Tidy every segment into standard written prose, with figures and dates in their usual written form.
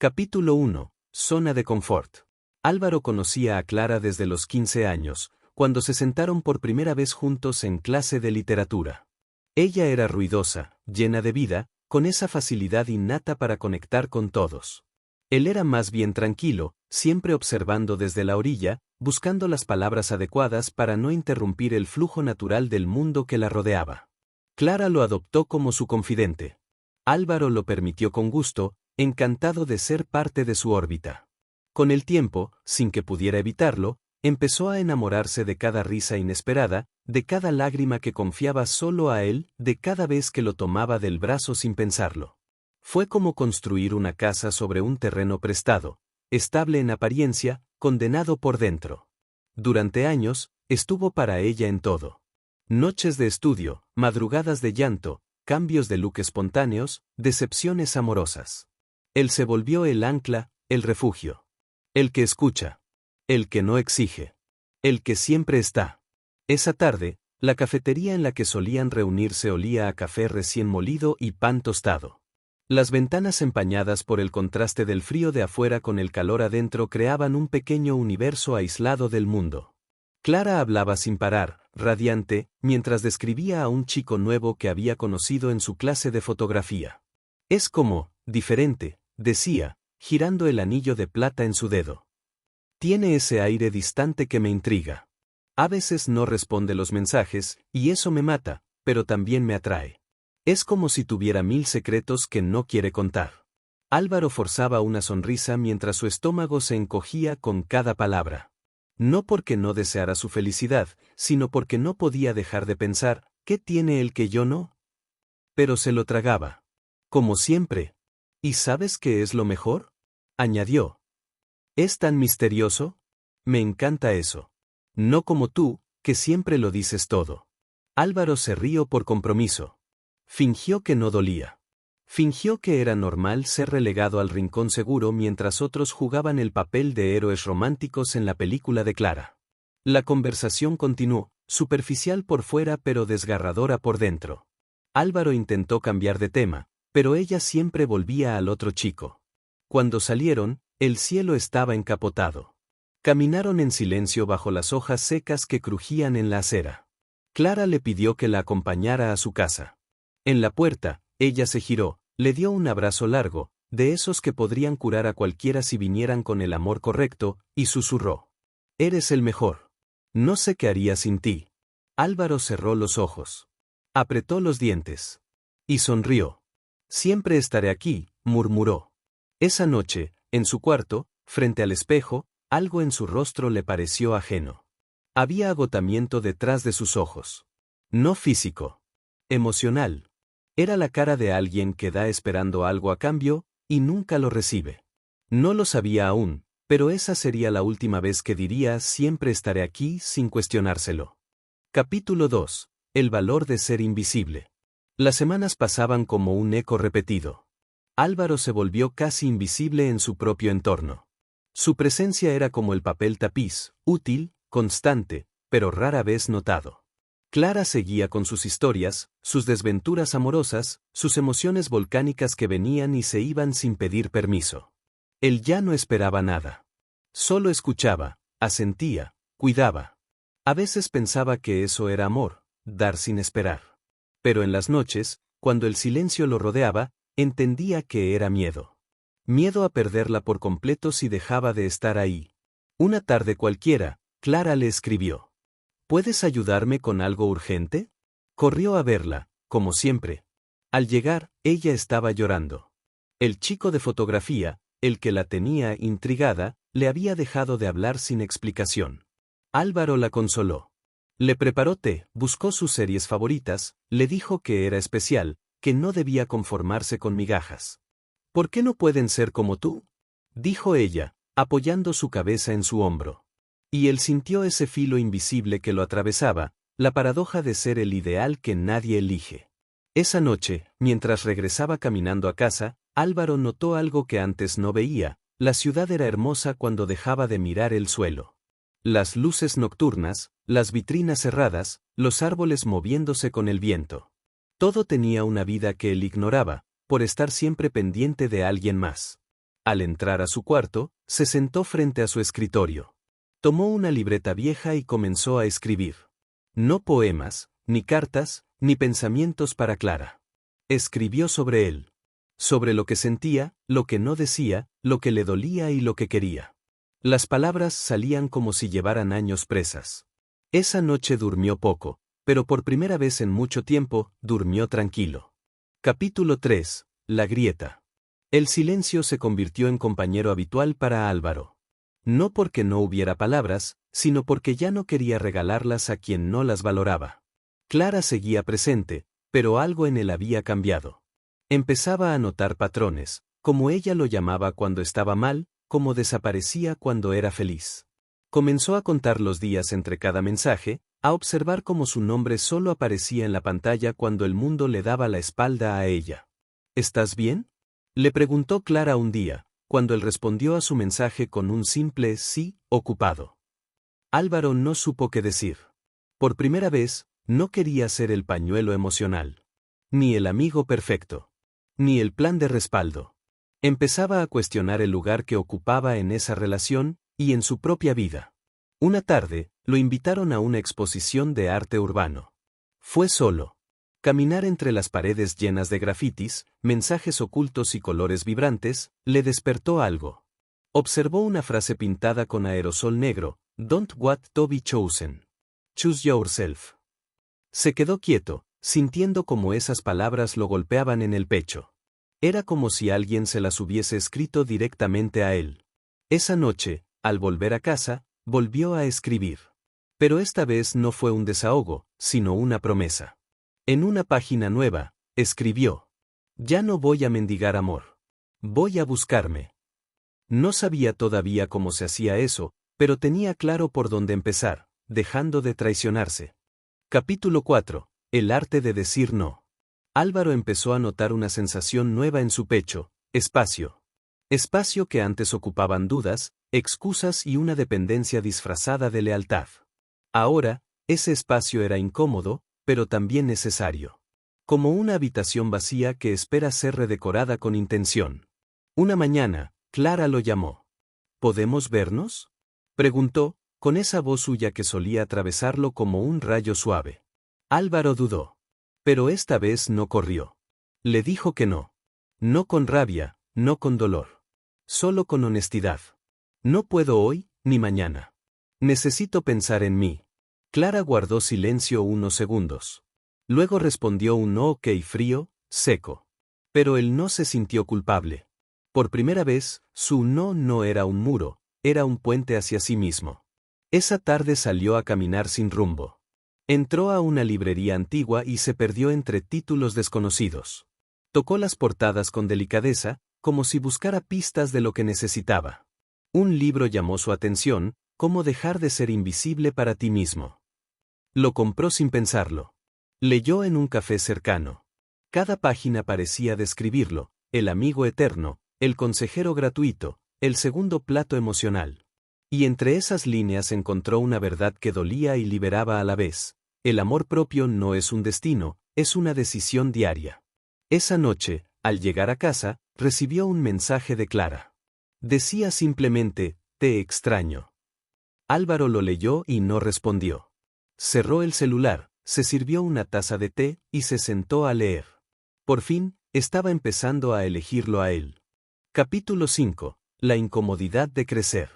Capítulo 1. Zona de confort. Álvaro conocía a Clara desde los 15 años, cuando se sentaron por primera vez juntos en clase de literatura. Ella era ruidosa, llena de vida, con esa facilidad innata para conectar con todos. Él era más bien tranquilo, siempre observando desde la orilla, buscando las palabras adecuadas para no interrumpir el flujo natural del mundo que la rodeaba. Clara lo adoptó como su confidente. Álvaro lo permitió con gusto, encantado de ser parte de su órbita. Con el tiempo, sin que pudiera evitarlo, empezó a enamorarse de cada risa inesperada, de cada lágrima que confiaba solo a él, de cada vez que lo tomaba del brazo sin pensarlo. Fue como construir una casa sobre un terreno prestado, estable en apariencia, condenado por dentro. Durante años, estuvo para ella en todo. Noches de estudio, madrugadas de llanto, cambios de look espontáneos, decepciones amorosas. Él se volvió el ancla, el refugio. El que escucha. El que no exige. El que siempre está. Esa tarde, la cafetería en la que solían reunirse olía a café recién molido y pan tostado. Las ventanas empañadas por el contraste del frío de afuera con el calor adentro creaban un pequeño universo aislado del mundo. Clara hablaba sin parar, radiante, mientras describía a un chico nuevo que había conocido en su clase de fotografía. Es como, diferente, decía, girando el anillo de plata en su dedo. Tiene ese aire distante que me intriga. A veces no responde los mensajes, y eso me mata, pero también me atrae. Es como si tuviera 1000 secretos que no quiere contar. Álvaro forzaba una sonrisa mientras su estómago se encogía con cada palabra. No porque no deseara su felicidad, sino porque no podía dejar de pensar, ¿qué tiene él que yo no? Pero se lo tragaba. Como siempre. ¿Y sabes qué es lo mejor? Añadió. ¿Es tan misterioso? Me encanta eso. No como tú, que siempre lo dices todo. Álvaro se rió por compromiso. Fingió que no dolía. Fingió que era normal ser relegado al rincón seguro mientras otros jugaban el papel de héroes románticos en la película de Clara. La conversación continuó, superficial por fuera pero desgarradora por dentro. Álvaro intentó cambiar de tema, pero ella siempre volvía al otro chico. Cuando salieron, el cielo estaba encapotado. Caminaron en silencio bajo las hojas secas que crujían en la acera. Clara le pidió que la acompañara a su casa. En la puerta, ella se giró, le dio un abrazo largo, de esos que podrían curar a cualquiera si vinieran con el amor correcto, y susurró. Eres el mejor. No sé qué haría sin ti. Álvaro cerró los ojos. Apretó los dientes. Y sonrió. Siempre estaré aquí, murmuró. Esa noche, en su cuarto, frente al espejo, algo en su rostro le pareció ajeno. Había agotamiento detrás de sus ojos. No físico. Emocional. Era la cara de alguien que da esperando algo a cambio, y nunca lo recibe. No lo sabía aún, pero esa sería la última vez que diría siempre estaré aquí sin cuestionárselo. Capítulo 2. El valor de ser invisible. Las semanas pasaban como un eco repetido. Álvaro se volvió casi invisible en su propio entorno. Su presencia era como el papel tapiz, útil, constante, pero rara vez notado. Clara seguía con sus historias, sus desventuras amorosas, sus emociones volcánicas que venían y se iban sin pedir permiso. Él ya no esperaba nada. Solo escuchaba, asentía, cuidaba. A veces pensaba que eso era amor, dar sin esperar. Pero en las noches, cuando el silencio lo rodeaba, entendía que era miedo. Miedo a perderla por completo si dejaba de estar ahí. Una tarde cualquiera, Clara le escribió. ¿Puedes ayudarme con algo urgente? Corrió a verla, como siempre. Al llegar, ella estaba llorando. El chico de fotografía, el que la tenía intrigada, le había dejado de hablar sin explicación. Álvaro la consoló. Le preparó té, buscó sus series favoritas, le dijo que era especial, que no debía conformarse con migajas. ¿Por qué no pueden ser como tú? Dijo ella, apoyando su cabeza en su hombro. Y él sintió ese filo invisible que lo atravesaba, la paradoja de ser el ideal que nadie elige. Esa noche, mientras regresaba caminando a casa, Álvaro notó algo que antes no veía: la ciudad era hermosa cuando dejaba de mirar el suelo. Las luces nocturnas, las vitrinas cerradas, los árboles moviéndose con el viento. Todo tenía una vida que él ignoraba, por estar siempre pendiente de alguien más. Al entrar a su cuarto, se sentó frente a su escritorio. Tomó una libreta vieja y comenzó a escribir. No poemas, ni cartas, ni pensamientos para Clara. Escribió sobre él. Sobre lo que sentía, lo que no decía, lo que le dolía y lo que quería. Las palabras salían como si llevaran años presas. Esa noche durmió poco, pero por primera vez en mucho tiempo, durmió tranquilo. Capítulo 3. La grieta. El silencio se convirtió en compañero habitual para Álvaro. No porque no hubiera palabras, sino porque ya no quería regalarlas a quien no las valoraba. Clara seguía presente, pero algo en él había cambiado. Empezaba a notar patrones, como ella lo llamaba cuando estaba mal, como desaparecía cuando era feliz. Comenzó a contar los días entre cada mensaje, a observar cómo su nombre solo aparecía en la pantalla cuando el mundo le daba la espalda a ella. ¿Estás bien?, le preguntó Clara un día, cuando él respondió a su mensaje con un simple sí, ocupado. Álvaro no supo qué decir. Por primera vez, no quería ser el pañuelo emocional. Ni el amigo perfecto. Ni el plan de respaldo. Empezaba a cuestionar el lugar que ocupaba en esa relación, y en su propia vida. Una tarde, lo invitaron a una exposición de arte urbano. Fue solo. Caminar entre las paredes llenas de grafitis, mensajes ocultos y colores vibrantes, le despertó algo. Observó una frase pintada con aerosol negro: "Don't want to be chosen. Choose yourself". Se quedó quieto, sintiendo cómo esas palabras lo golpeaban en el pecho. Era como si alguien se las hubiese escrito directamente a él. Esa noche, al volver a casa, volvió a escribir. Pero esta vez no fue un desahogo, sino una promesa. En una página nueva, escribió: "Ya no voy a mendigar amor. Voy a buscarme". No sabía todavía cómo se hacía eso, pero tenía claro por dónde empezar, dejando de traicionarse. Capítulo 4. El arte de decir no. Álvaro empezó a notar una sensación nueva en su pecho: espacio. Espacio que antes ocupaban dudas, excusas y una dependencia disfrazada de lealtad. Ahora, ese espacio era incómodo, pero también necesario. Como una habitación vacía que espera ser redecorada con intención. Una mañana, Clara lo llamó. ¿Podemos vernos?, preguntó, con esa voz suya que solía atravesarlo como un rayo suave. Álvaro dudó. Pero esta vez no corrió. Le dijo que no. No con rabia, no con dolor. Solo con honestidad. No puedo hoy, ni mañana. Necesito pensar en mí. Clara guardó silencio unos segundos. Luego respondió un no ok frío, seco. Pero él no se sintió culpable. Por primera vez, su no no era un muro, era un puente hacia sí mismo. Esa tarde salió a caminar sin rumbo. Entró a una librería antigua y se perdió entre títulos desconocidos. Tocó las portadas con delicadeza, como si buscara pistas de lo que necesitaba. Un libro llamó su atención: "Cómo dejar de ser invisible para ti mismo". Lo compró sin pensarlo. Leyó en un café cercano. Cada página parecía describirlo: el amigo eterno, el consejero gratuito, el segundo plato emocional. Y entre esas líneas encontró una verdad que dolía y liberaba a la vez: el amor propio no es un destino, es una decisión diaria. Esa noche, al llegar a casa, recibió un mensaje de Clara. Decía simplemente: "Te extraño". Álvaro lo leyó y no respondió. Cerró el celular, se sirvió una taza de té y se sentó a leer. Por fin, estaba empezando a elegirlo a él. Capítulo 5. La incomodidad de crecer.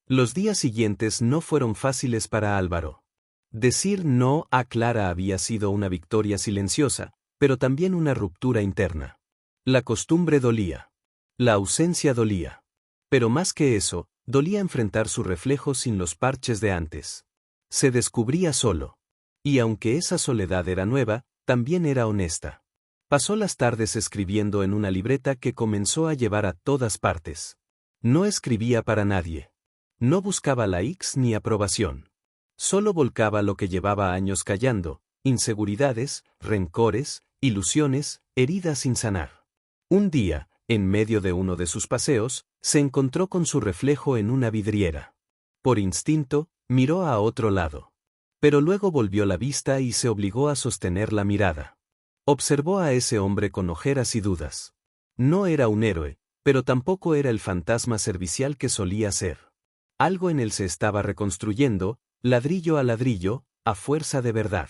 Los días siguientes no fueron fáciles para Álvaro. Decir no a Clara había sido una victoria silenciosa, pero también una ruptura interna. La costumbre dolía. La ausencia dolía. Pero más que eso, dolía enfrentar su reflejo sin los parches de antes. Se descubría solo. Y aunque esa soledad era nueva, también era honesta. Pasó las tardes escribiendo en una libreta que comenzó a llevar a todas partes. No escribía para nadie. No buscaba likes ni aprobación. Solo volcaba lo que llevaba años callando: inseguridades, rencores, ilusiones, heridas sin sanar. Un día, en medio de uno de sus paseos, se encontró con su reflejo en una vidriera. Por instinto, miró a otro lado. Pero luego volvió la vista y se obligó a sostener la mirada. Observó a ese hombre con ojeras y dudas. No era un héroe, pero tampoco era el fantasma servicial que solía ser. Algo en él se estaba reconstruyendo, ladrillo a ladrillo, a fuerza de verdad.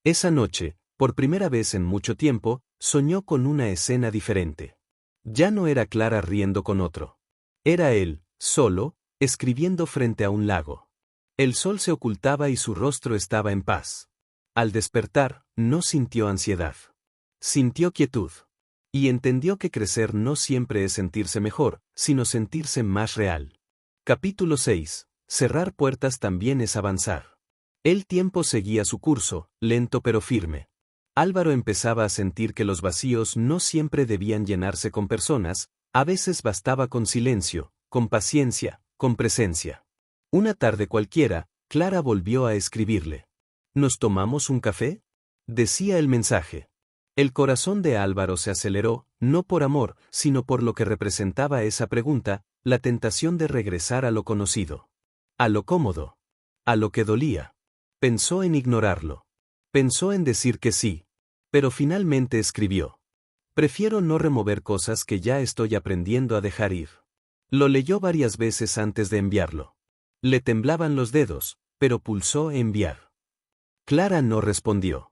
Esa noche, por primera vez en mucho tiempo, soñó con una escena diferente. Ya no era Clara riendo con otro. Era él, solo, escribiendo frente a un lago. El sol se ocultaba y su rostro estaba en paz. Al despertar, no sintió ansiedad. Sintió quietud. Y entendió que crecer no siempre es sentirse mejor, sino sentirse más real. Capítulo 6. Cerrar puertas también es avanzar. El tiempo seguía su curso, lento pero firme. Álvaro empezaba a sentir que los vacíos no siempre debían llenarse con personas, a veces bastaba con silencio, con paciencia, con presencia. Una tarde cualquiera, Clara volvió a escribirle. ¿Nos tomamos un café?, decía el mensaje. El corazón de Álvaro se aceleró, no por amor, sino por lo que representaba esa pregunta, la tentación de regresar a lo conocido. A lo cómodo. A lo que dolía. Pensó en ignorarlo. Pensó en decir que sí. Pero finalmente escribió. Prefiero no remover cosas que ya estoy aprendiendo a dejar ir. Lo leyó varias veces antes de enviarlo. Le temblaban los dedos, pero pulsó enviar. Clara no respondió.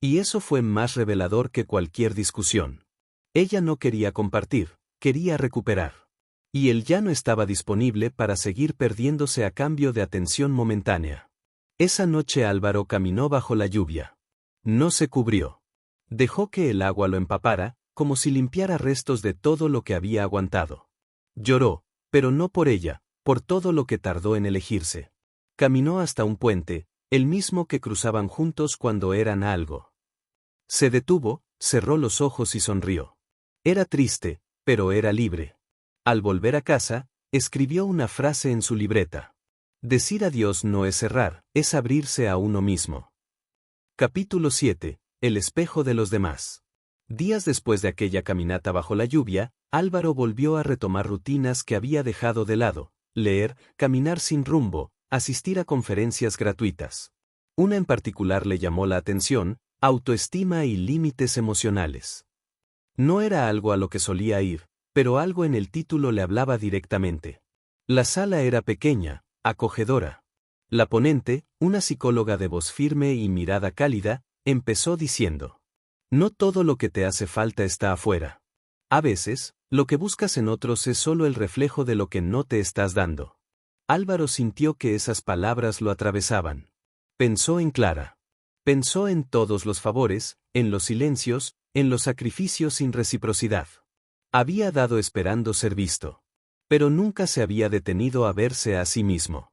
Y eso fue más revelador que cualquier discusión. Ella no quería compartir, quería recuperar. Y él ya no estaba disponible para seguir perdiéndose a cambio de atención momentánea. Esa noche Álvaro caminó bajo la lluvia. No se cubrió. Dejó que el agua lo empapara, como si limpiara restos de todo lo que había aguantado. Lloró, pero no por ella, por todo lo que tardó en elegirse. Caminó hasta un puente, el mismo que cruzaban juntos cuando eran algo. Se detuvo, cerró los ojos y sonrió. Era triste, pero era libre. Al volver a casa, escribió una frase en su libreta. Decir adiós no es cerrar, es abrirse a uno mismo. Capítulo 7. El espejo de los demás. Días después de aquella caminata bajo la lluvia, Álvaro volvió a retomar rutinas que había dejado de lado: leer, caminar sin rumbo, asistir a conferencias gratuitas. Una en particular le llamó la atención: autoestima y límites emocionales. No era algo a lo que solía ir, pero algo en el título le hablaba directamente. La sala era pequeña, acogedora. La ponente, una psicóloga de voz firme y mirada cálida, empezó diciendo: no todo lo que te hace falta está afuera. A veces, lo que buscas en otros es solo el reflejo de lo que no te estás dando. Álvaro sintió que esas palabras lo atravesaban. Pensó en Clara. Pensó en todos los favores, en los silencios, en los sacrificios sin reciprocidad. Había dado esperando ser visto. Pero nunca se había detenido a verse a sí mismo.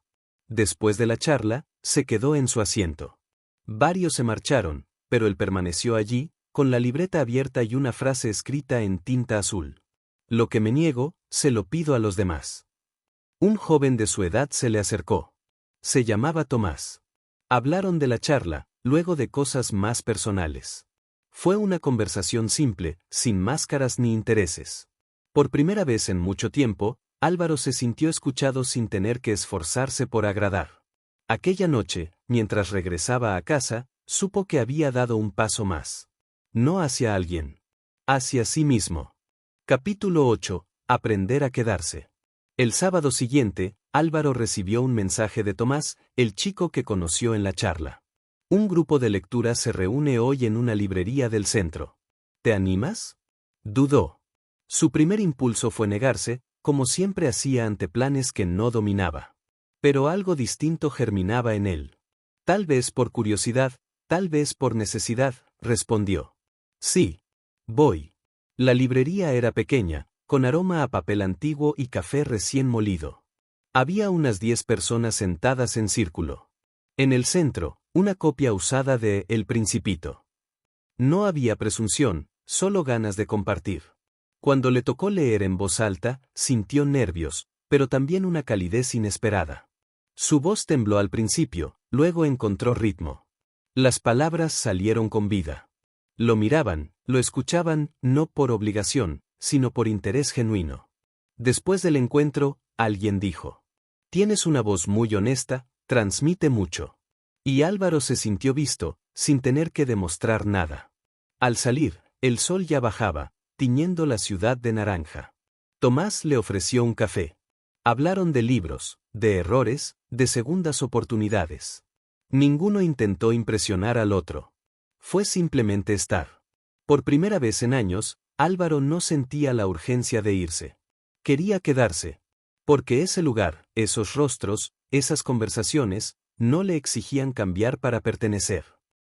Después de la charla, se quedó en su asiento. Varios se marcharon, pero él permaneció allí, con la libreta abierta y una frase escrita en tinta azul. Lo que me niego, se lo pido a los demás. Un joven de su edad se le acercó. Se llamaba Tomás. Hablaron de la charla, luego de cosas más personales. Fue una conversación simple, sin máscaras ni intereses. Por primera vez en mucho tiempo, Álvaro se sintió escuchado sin tener que esforzarse por agradar. Aquella noche, mientras regresaba a casa, supo que había dado un paso más. No hacia alguien. Hacia sí mismo. Capítulo 8. Aprender a quedarse. El sábado siguiente, Álvaro recibió un mensaje de Tomás, el chico que conoció en la charla. Un grupo de lectura se reúne hoy en una librería del centro. ¿Te animas? Dudó. Su primer impulso fue negarse, como siempre hacía ante planes que no dominaba. Pero algo distinto germinaba en él. Tal vez por curiosidad, tal vez por necesidad, respondió. Sí. Voy. La librería era pequeña, con aroma a papel antiguo y café recién molido. Había unas 10 personas sentadas en círculo. En el centro, una copia usada de El Principito. No había presunción, solo ganas de compartir. Cuando le tocó leer en voz alta, sintió nervios, pero también una calidez inesperada. Su voz tembló al principio, luego encontró ritmo. Las palabras salieron con vida. Lo miraban, lo escuchaban, no por obligación, sino por interés genuino. Después del encuentro, alguien dijo: tienes una voz muy honesta, transmite mucho. Y Álvaro se sintió visto, sin tener que demostrar nada. Al salir, el sol ya bajaba, tiñendo la ciudad de naranja. Tomás le ofreció un café. Hablaron de libros, de errores, de segundas oportunidades. Ninguno intentó impresionar al otro. Fue simplemente estar. Por primera vez en años, Álvaro no sentía la urgencia de irse. Quería quedarse. Porque ese lugar, esos rostros, esas conversaciones, no le exigían cambiar para pertenecer.